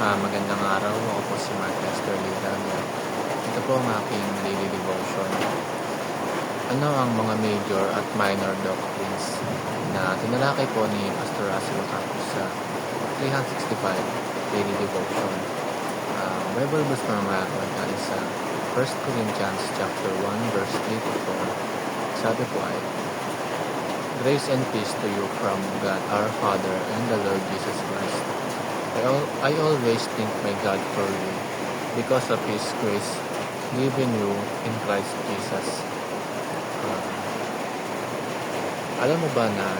Magandang araw. Ako po si Mark Lester Lidalia. Ito po ang aking daily devotion. Ano ang mga major at minor doctrines na tinalakay po ni Pastor Russell Campos sa 365 daily devotion? Bible verse na naman ay sa 1 Corinthians chapter 1 verse 3 to 4. Sabi po ay, Grace and peace to you from God our Father and the Lord Jesus Christ. I always thank my God for you because of His grace given you in Christ Jesus. Alam mo ba na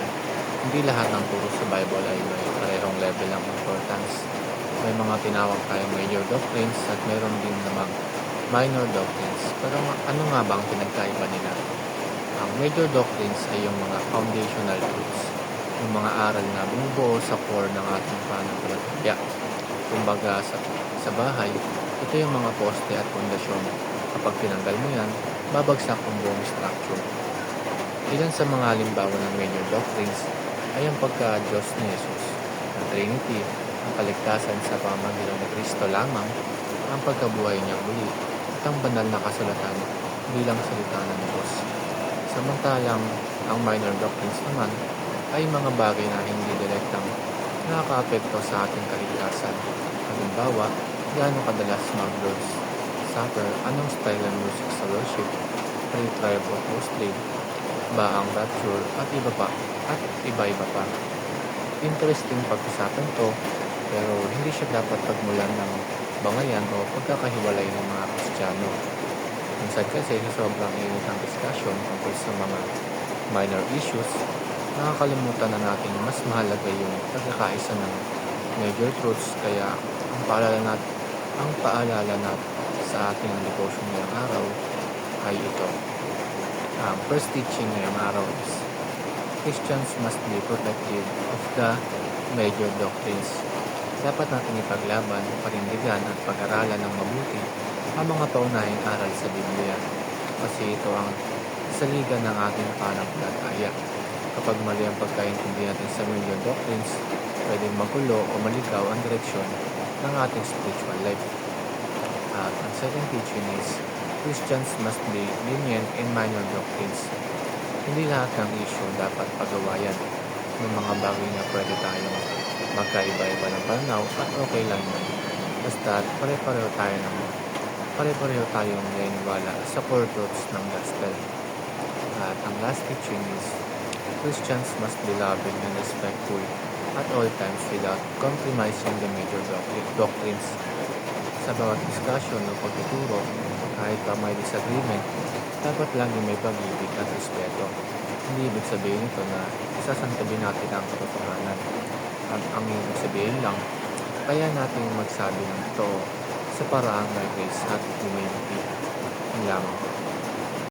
hindi lahat ng turo sa Bible ay may parehong level ng importance? May mga tinawag tayong major doctrines at mayroon din namang minor doctrines. Pero ano nga ba ang pinagkaiba nila? Ang major doctrines ay yung mga foundational truths, yung mga aral na bumubuo sa core ng ating pananampalataya. Kumbaga sa bahay, ito yung mga poste at pundasyon. Kapag tinanggal mo yan, babagsak ang buong structure. Ilan sa mga halimbawa ng major doctrines ay ang pagka-Diyos ni Jesus, ang Trinity, ang kaligtasan sa pamamagitan ni Kristo lamang, ang pagkabuhay niya muli, at ang banal na kasulatan bilang salita ng Diyos. Samantalang ang minor doctrines naman ay mga bagay na hindi direktang nakaka-apekto sa ating kaligtasan. Halimbawa, gaano kadalas mag-Lord's Supper, anong style ng music sa worship, pre-tribe o post-trib, ba ang rapture at iba pa. Interesting pag-usapan to, pero hindi siya dapat pagmulan ng bangayan o pagkakahiwalay ng mga Kristiyano. Minsan kasi sa sobrang init ng discussion tungkol sa mga minor issues, nakakalimutan na natin mas mahalaga yung pagkakaisa ng major truths. Kaya ang paalala natin sa ating devotion ngayong araw ay ito. First teaching ngayong araw is Christians must be protective of the major doctrines. Dapat natin ipaglaban, parindigan at pag-aralan ng mabuti ang mga paunahing aral sa Biblia, kasi ito ang saligan ng ating pananampalataya. Kapag mali ang pagkaintindi natin sa major doctrines, pwedeng magulo o maligaw ang direksyon ng ating spiritual life. At ang second teaching is Christians must be lenient in minor doctrines. Hindi lahat ng issue dapat pagawayan. May mga bagay na pwede tayong magkaiba-iba ng pananaw at okay lang yun. Basta pare-pareho tayong naniniwala sa core truths ng gospel. At ang last teaching is Christians must be loving and respectful at all times without compromising the major doctrines. Sa bawat discussion o pagtuturo, kahit pa may disagreement, dapat laging may pag-ibig at respeto. Hindi ibig sabihin ito na isasantabi natin ang katotohanan. Ang ibig sabihin lang, kaya natin magsabi ng totoo sa paraang may grace at humility. Ang lamang.